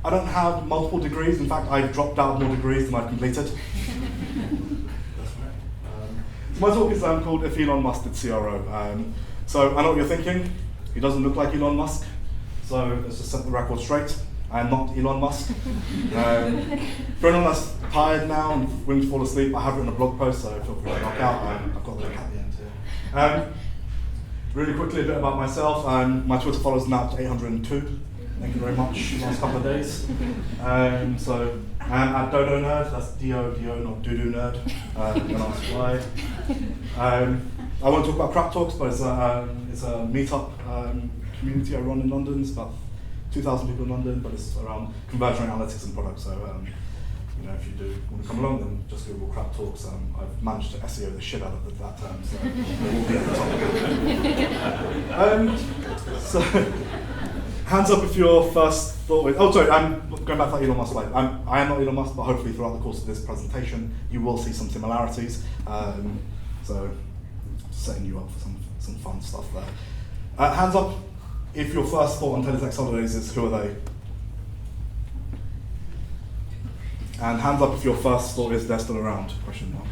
I don't have multiple degrees. In fact, I've dropped out more degrees than I've completed. That's right. So my talk is called If Elon Musk Did CRO. So I know what you're thinking. He doesn't look like Elon Musk. So let's just set the record straight. I am not Elon Musk. For anyone that's tired now and willing to fall asleep, I have written a blog post, so feel free to knock out. I've got the link at the end here. Really quickly, a bit about myself. My Twitter followers now up to 802. Thank you very much. Last couple of days. So I'm at Dodo Nerd. That's D-O-D-O, not Doodoo Nerd. You can ask why. I won't talk about crap talks, but it's a meetup community I run in London. It's about 2,000 people in London, but it's around conversion analytics and products. So if you do want to come along, then just Google crap talks. I've managed to SEO the shit out of that term, so it will be at the top. So hands up if your first thought was, I'm going back to that Elon Musk slide. I am not Elon Musk, but hopefully throughout the course of this presentation, you will see some similarities. So setting you up for some fun stuff there. Hands up if your first thought on teletext holidays is who are they? And hands up if your first thought is they're still around, question mark.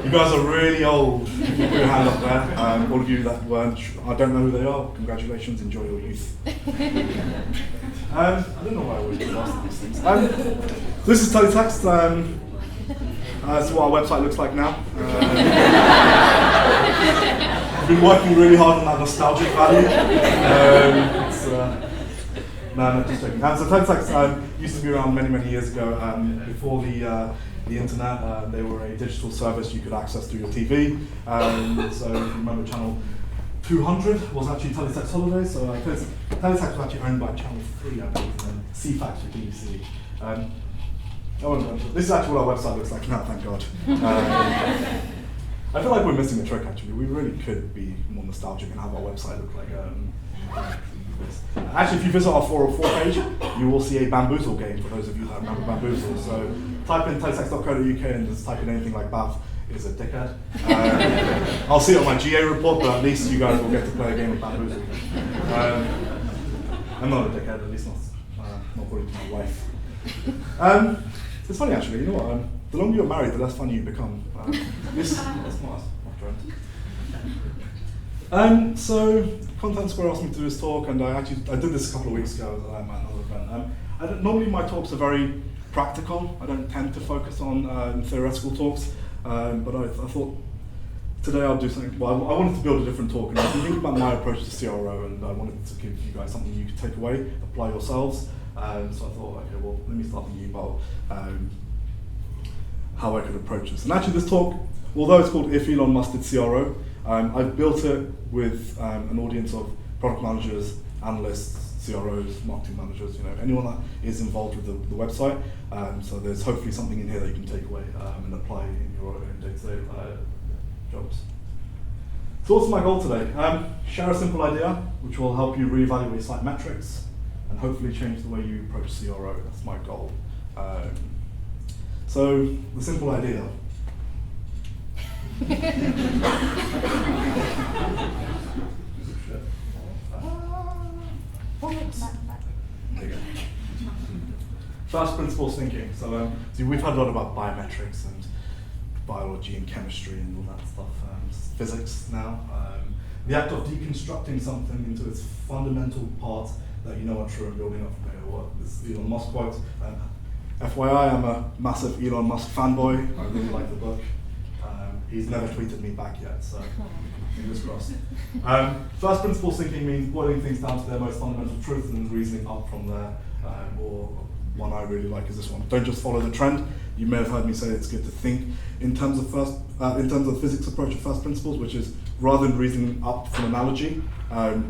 You guys are really old. Put your hand up there. All of you that weren't, I don't know who they are, congratulations, enjoy your youth. I don't know why I always get lost in these things. This is teletext. That's what our website looks like now. I've been working really hard on that nostalgic value. No, just joking. So teletext used to be around many, many years ago. Before the internet, they were a digital service you could access through your TV. So if you remember, channel 200 was actually Teletext Holidays. So Teletext was actually owned by Channel 3, I believe, and then CFAX for BBC. This is actually what our website looks like now, thank God. I feel like we're missing a trick, actually. We really could be more nostalgic and have our website look like this. Actually, if you visit our 404 page, you will see a Bamboozle game, for those of you that remember Bamboozle. So type in teletext.co.uk and just type in anything like Bath is a dickhead. I'll see it on my GA report, but at least you guys will get to play a game of Bamboozle. I'm not a dickhead, at least not according to my wife. It's funny actually, you know what? The longer you're married, the less fun you become. That's not a trend. So, Content Square asked me to do this talk, and I did this a couple of weeks ago at another event. Normally my talks are very practical. I don't tend to focus on theoretical talks, but I thought today I'll do something. Well, I wanted to build a different talk, and I was thinking about my approach to CRO, and I wanted to give you guys something you could take away, apply yourselves. So I thought, okay, well, let me start thinking about how I could approach this. And actually this talk, although it's called If Elon Musk Did CRO, I've built it with an audience of product managers, analysts, CROs, marketing managers, anyone that is involved with the website. So there's hopefully something in here that you can take away and apply in your own day-to-day jobs. So what's my goal today? Share a simple idea which will help you reevaluate site metrics and hopefully change the way you approach CRO. That's my goal. So the simple idea. First principles thinking. So we've heard a lot about biometrics and biology and chemistry and all that stuff. Physics now. The act of deconstructing something into its fundamental parts that you know are true and building up from there. What this Elon Musk quote. FYI, I'm a massive Elon Musk fanboy. I really like the book. He's never tweeted me back yet, so fingers crossed. First principles thinking means boiling things down to their most fundamental truth and reasoning up from there. Or one I really like is this one: don't just follow the trend. You may have heard me say it's good to think in terms of the physics approach of first principles, which is rather than reasoning up from analogy,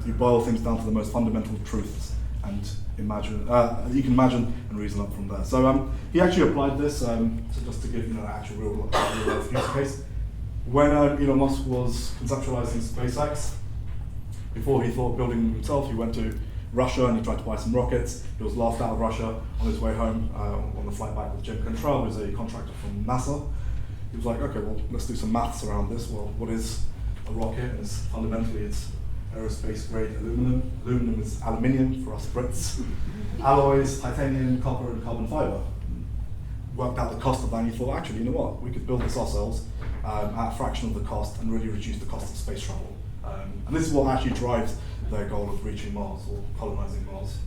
you boil things down to the most fundamental truths and you can imagine and reason up from there. So he actually applied this, so just to give an actual real life use case. When Elon Musk was conceptualizing SpaceX, before he thought building them himself, he went to Russia and he tried to buy some rockets. He was laughed out of Russia on his way home on the flight back with Jim Cantrell, who's a contractor from NASA. He was like, okay, well, let's do some maths around this. Well, what is a rocket? And fundamentally, it's aerospace grade aluminum. Aluminum is aluminium for us Brits. alloys, titanium, copper, and carbon fiber. Worked out the cost of that, and you thought, actually, you know what? We could build this ourselves at a fraction of the cost and really reduce the cost of space travel. And this is what actually drives their goal of reaching Mars or colonizing Mars.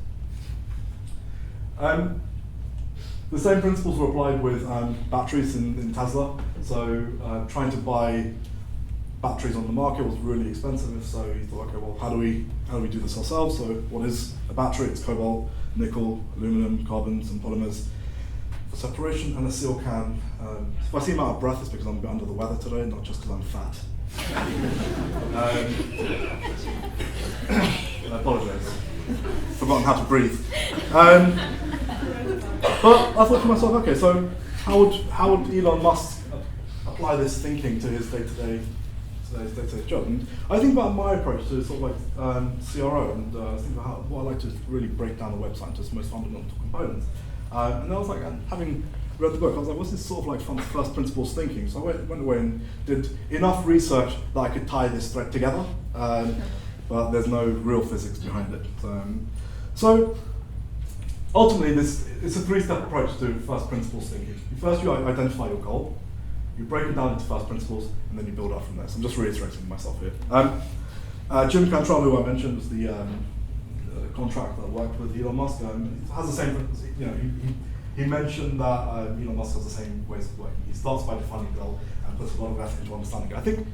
The same principles were applied with batteries in Tesla. So trying to buy batteries on the market was really expensive. So he thought, okay, well, how do we do this ourselves? So what is a battery? It's cobalt, nickel, aluminum, carbons, and polymers for separation, and a seal can. If I seem out of breath, it's because I'm a bit under the weather today, not just because I'm fat. I apologise. Forgotten how to breathe. But I thought to myself, okay, so how would Elon Musk apply this thinking to his day-to-day job? And I think about my approach to sort of like CRO, and think about what I like to really break down the website into its most fundamental components. And I was like, having read the book, I was like, what's this sort of like first principles thinking? So I went away and did enough research that I could tie this thread together, but there's no real physics behind it. So ultimately, it's a three-step approach to first principles thinking. First, you identify your goal, you break it down into first principles, and then you build up from there. So I'm just reiterating myself here. Jim Cantrell, who I mentioned, was the contractor that worked with Elon Musk, has the same, he mentioned that Elon Musk has the same ways of working. He starts by defining a goal and puts a lot of effort into understanding it. I think,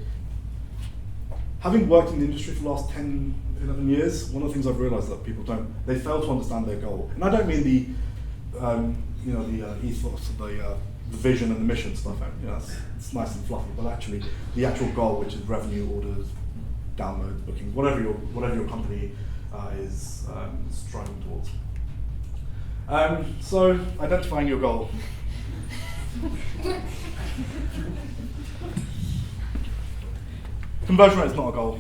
having worked in the industry for the last 10, 11 years, one of the things I've realized that people they fail to understand their goal. And I don't mean the ethos, the vision and the mission stuff. It's nice and fluffy, but actually the actual goal, which is revenue, orders, downloads, bookings, whatever your company is striving towards. So identifying your goal. Conversion rate is not a goal.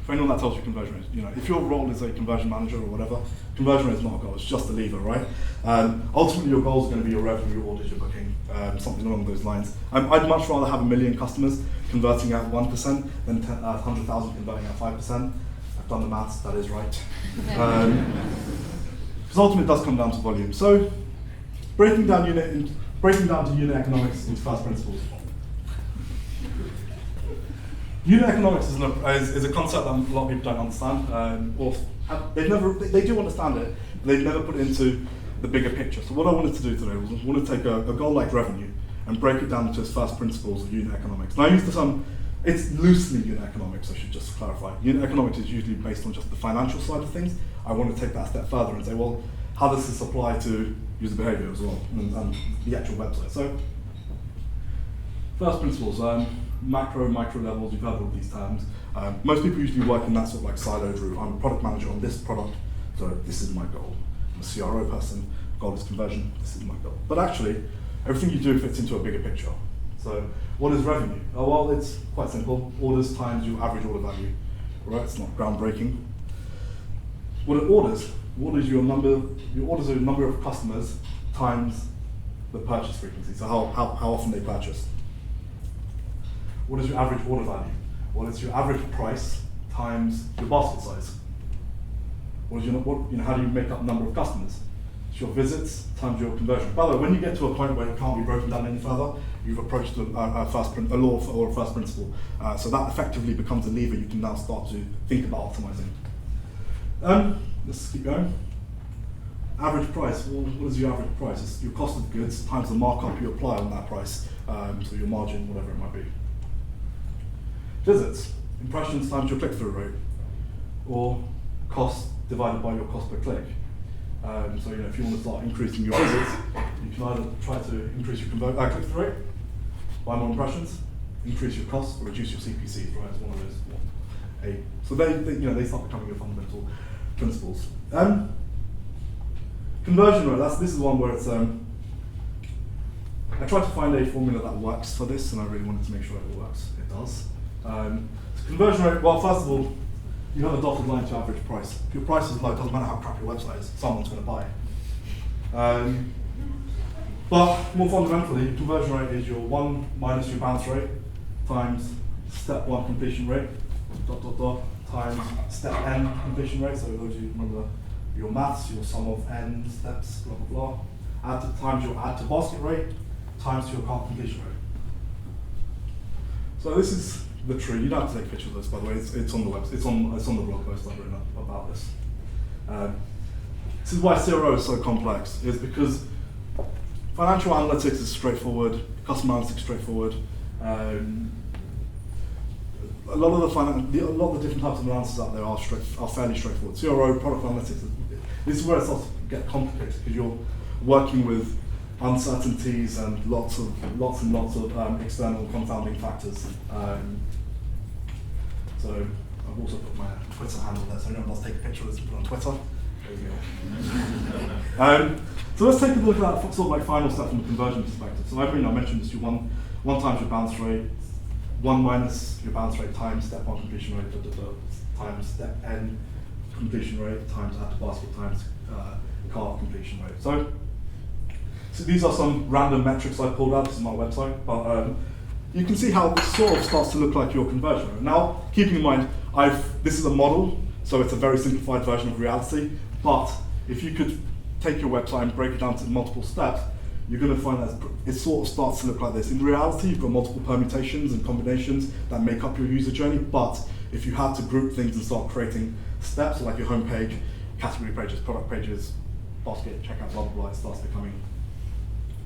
For anyone that tells you conversion rate, if your role is a conversion manager or whatever, conversion rate is not a goal, it's just a lever, right? Ultimately your goals are going to be your revenue, orders, your booking, something along those lines. I'd much rather have 1 million customers converting at 1% than 100,000 converting at 5%. I've done the maths, that is right. Because ultimately it does come down to volume. So breaking down to unit economics into first principles. Unit economics is a concept that a lot of people don't understand, or they do understand it, but they've never put it into the bigger picture. So what I wanted to do today was I wanted to take a goal like revenue and break it down into its first principles of unit economics. And I use the term, it's loosely unit economics, I should just clarify. Unit economics is usually based on just the financial side of things. I want to take that a step further and say, well, how does this apply to user behavior as well, and the actual website? So, first principles, macro, micro levels, you've heard all these terms. Most people usually work in that sort of like siloed route. I'm a product manager on this product, so this is my goal. I'm a CRO person, goal is conversion, this is my goal. But actually, everything you do fits into a bigger picture. So, what is revenue? Oh, well, it's quite simple. Orders times your average order value. Right? It's not groundbreaking. What are orders? Orders your orders are the number of customers times the purchase frequency. So how often they purchase. What is your average order value? Well, it's your average price times your basket size. How do you make up the number of customers? It's your visits times your conversion. By the way, when you get to a point where it can't be broken down any further, you've approached a law or a first principle. So that effectively becomes a lever you can now start to think about optimizing. Let's keep going. Average price. Well, what is your average price? It's your cost of goods times the markup you apply on that price. So your margin, whatever it might be. Visits. Impressions times your click-through rate. Or cost divided by your cost per click. So if you want to start increasing your visits, you can either try to increase your click-through rate, buy more impressions, increase your costs, or reduce your CPC. Right, it's one of those. So they start becoming your fundamental principles. Conversion rate. This is one where it's. I tried to find a formula that works for this, and I really wanted to make sure it works. It does. So conversion rate. Well, first of all, you have a dotted line to average price. If your price is low, it doesn't matter how crap your website is, someone's going to buy. But more fundamentally, conversion rate is your 1 minus your bounce rate times step 1 completion rate, times step n completion rate. So those of you remember your maths, your sum of n steps, blah, blah, blah. Times your add to basket rate, times your cart completion rate. So this is the tree. You don't have to take a picture of this, by the way. It's on the website. It's on the blog post I've written about this. This is why CRO is so complex. Is because financial analytics is straightforward. Customer analytics is straightforward. A lot of the different types of analysis out there are fairly straightforward. CRO, product analytics. This is where it starts to get complicated because you're working with uncertainties and lots of external confounding factors. So I've also put my Twitter handle there, so anyone wants to take a picture of this and put it on Twitter. There you go. So let's take a look at that sort of like final step from the conversion perspective. So I mentioned this: one times your bounce rate, 1 minus your bounce rate times step 1 completion rate, times step n completion rate times add to basket times cart completion rate. So these are some random metrics I pulled out. This is my website, but you can see how this sort of starts to look like your conversion rate. Now, keeping in mind, this is a model, so it's a very simplified version of reality. But if you could take your website and break it down to multiple steps, you're going to find that it sort of starts to look like this. In reality, you've got multiple permutations and combinations that make up your user journey, but if you had to group things and start creating steps, like your home page, category pages, product pages, basket, checkout, blah, blah, blah, it starts becoming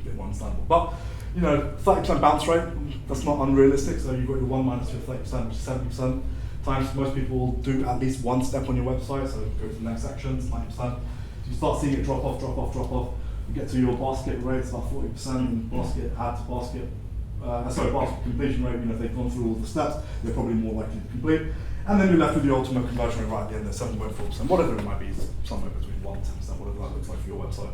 a bit more understandable. But, 30% bounce rate, that's not unrealistic, so you've got your 1 minus your 30%, which is 70%. Times most people do at least one step on your website, so go to the next section, it's 90%. So you start seeing it drop off. You get to your basket rate, it's about 40%, and basket, add to basket, basket completion rate, if they've gone through all the steps, they're probably more likely to complete. And then you're left with the ultimate conversion rate right at the end, there's 7.4%, whatever it might be, somewhere between 1 and 10%, whatever that looks like for your website.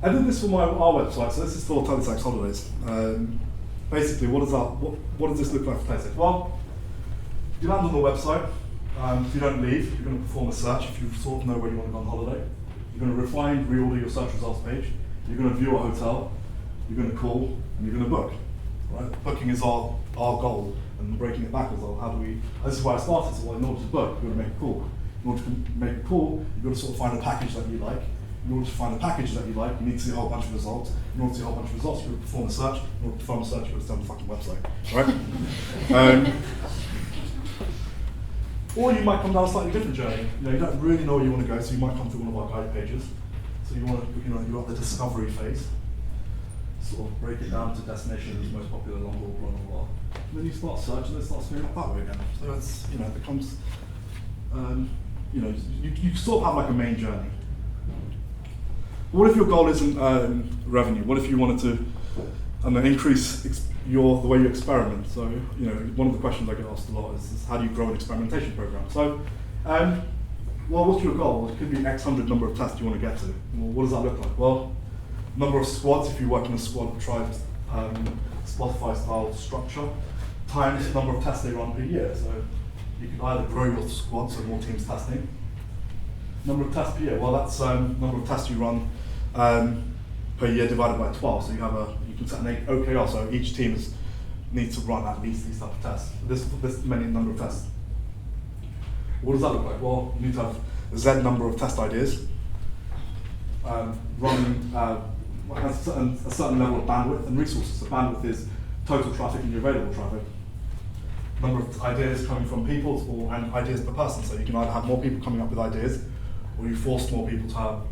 I did this for our website, so this is for Teletext Holidays. Basically, what does this look like for Teletext? Well, you land on the website. If you don't leave, you're going to perform a search if you sort of know where you want to go on holiday. You're going to refine, reorder your search results page. You're going to view a hotel. You're going to call, and you're going to book. Right? Booking is our goal, and breaking it backwards. This is where I started. So, in order to book, you've got to make a call. In order to make a call, you've got to sort of find a package that you like. In order to find a package that you like, you need to see a whole bunch of results. In order to see a whole bunch of results, you've got to perform a search. In order to perform a search, you've got to stay on the fucking website, right? Or you might come down a slightly different journey. You don't really know where you want to go, so you might come to one of our guide pages. So you're at the discovery phase. Sort of break it down to destinations, most popular, long haul, blah, blah, blah. And then you start searching, and it starts spinning up that way again. So it's, it becomes, you sort of have like a main journey. What if your goal isn't revenue? What if you wanted to increase the way you experiment? So, one of the questions I get asked a lot is how do you grow an experimentation program? So, what's your goal? It could be X hundred number of tests you want to get to. Well, what does that look like? Well, number of squads, if you work in a squad tribe, Spotify style structure, times the number of tests they run per year. So, you can either grow your squad, so more teams testing. Number of tests per year, well, that's number of tests you run per year divided by 12. So you can set an OKR, so each team needs to run at least these type of tests. This many number of tests. What does that look like? Well, you need to have a Z number of test ideas, running a certain level of bandwidth and resources. So bandwidth is total traffic and your available traffic. Number of ideas coming from people and ideas per person. So you can either have more people coming up with ideas, or you force more people to have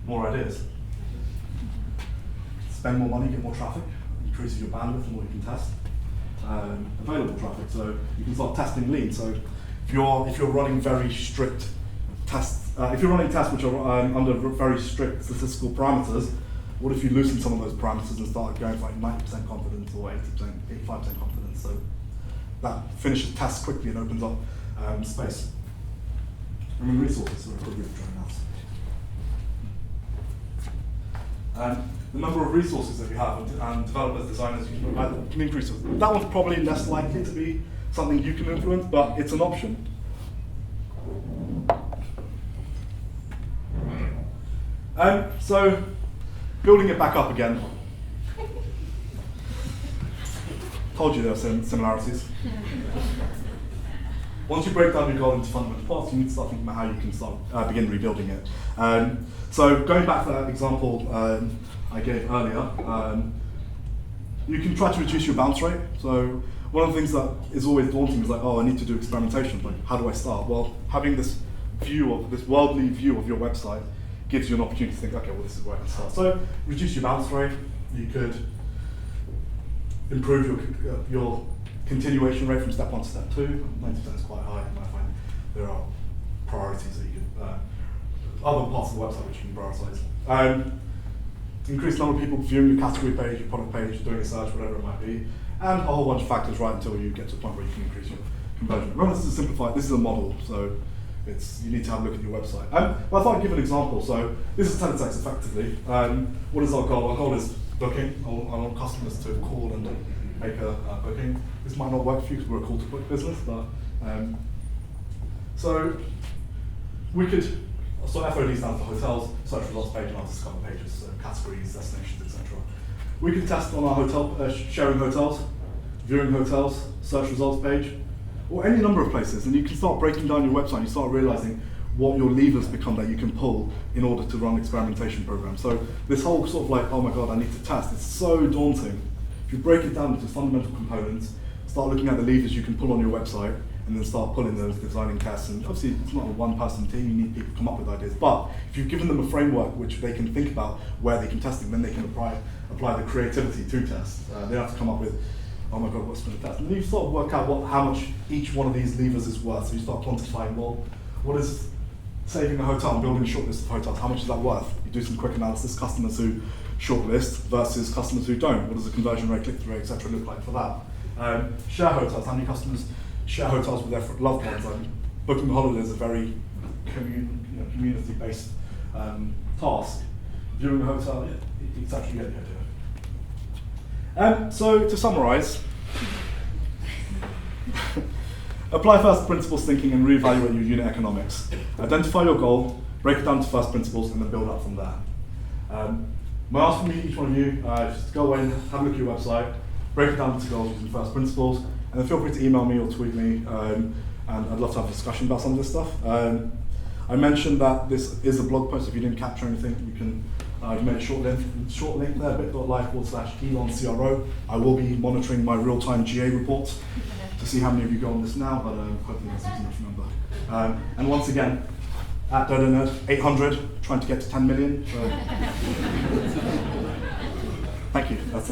more ideas. Spend more money, get more traffic, increases your bandwidth and what you can test. Available traffic, so you can start testing lean. So if you're running very strict tests, if you're running tests which are under very strict statistical parameters, what if you loosen some of those parameters and start going for like 90% confidence or 80%, 85% confidence? So that finishes tests quickly and opens up space. Resources are a good way of trying that. The number of resources that you have and developers, designers, you can increase it. That one's probably less likely to be something you can influence, but it's an option. So, building it back up again. Told you there are some similarities. once you break down your goal into fundamental parts, you need to start thinking about how you can start begin rebuilding it. So going back to that example I gave earlier, you can try to reduce your bounce rate. So one of the things that is always daunting is like, oh, I need to do experimentation. Like, how do I start? Well, having this worldly view of your website gives you an opportunity to think, okay, well, this is where I can start. So reduce your bounce rate. You could improve your continuation rate from step 1 to step 2. 90% is quite high, and I find there are priorities that you can, other parts of the website which you can prioritize. Increase the number of people viewing your category page, your product page, doing a search, whatever it might be, and a whole bunch of factors right until you get to a point where you can increase your conversion. Remember, this is simplified. This is a model, so you need to have a look at your website. But I thought I'd give an example. So this is teletext effectively. What is our goal? Our goal is booking. I want customers to call and make a booking. This might not work for you because we're a call to book business, but so we could FOD stands for hotels, search results page, and our discover pages, so categories, destinations, etc. We could test on our hotel, sharing hotels, viewing hotels, search results page, or any number of places, and you can start breaking down your website and you start realizing what your levers become that you can pull in order to run experimentation programs. So this whole sort of like, oh my god, I need to test, it's so daunting. If you break it down into fundamental components, start looking at the levers you can pull on your website, and then start pulling those, designing tests. And obviously it's not a one-person team, you need people to come up with ideas. But if you've given them a framework which they can think about where they can test it, then they can apply the creativity to test. They have to come up with, oh my god, what's going to test? And then you sort of work out how much each one of these levers is worth. So you start quantifying, well, what is saving a hotel and building a short list of hotels, how much is that worth? You do some quick analysis, customers who shortlist versus customers who don't. What does the conversion rate, click-through rate, etc. look like for that? Share hotels, how many customers share hotels with their loved ones? Booking holidays is a very community-based task. Viewing a hotel, etc. You get the idea. So to summarise, apply first principles thinking and reevaluate your unit economics. Identify your goal, break it down to first principles, and then build up from there. My ask from each one of you is just go away and have a look at your website, break it down into goals using first principles, and then feel free to email me or tweet me, and I'd love to have a discussion about some of this stuff. I mentioned that this is a blog post. If you didn't capture anything, you can made a short link there, bit.ly/Elon CRO. I will be monitoring my real-time GA reports to see how many of you go on this now, but hopefully that's easy enough to remember. And once again, at Nerd 800, trying to get to 10 million. So. Thank you. That's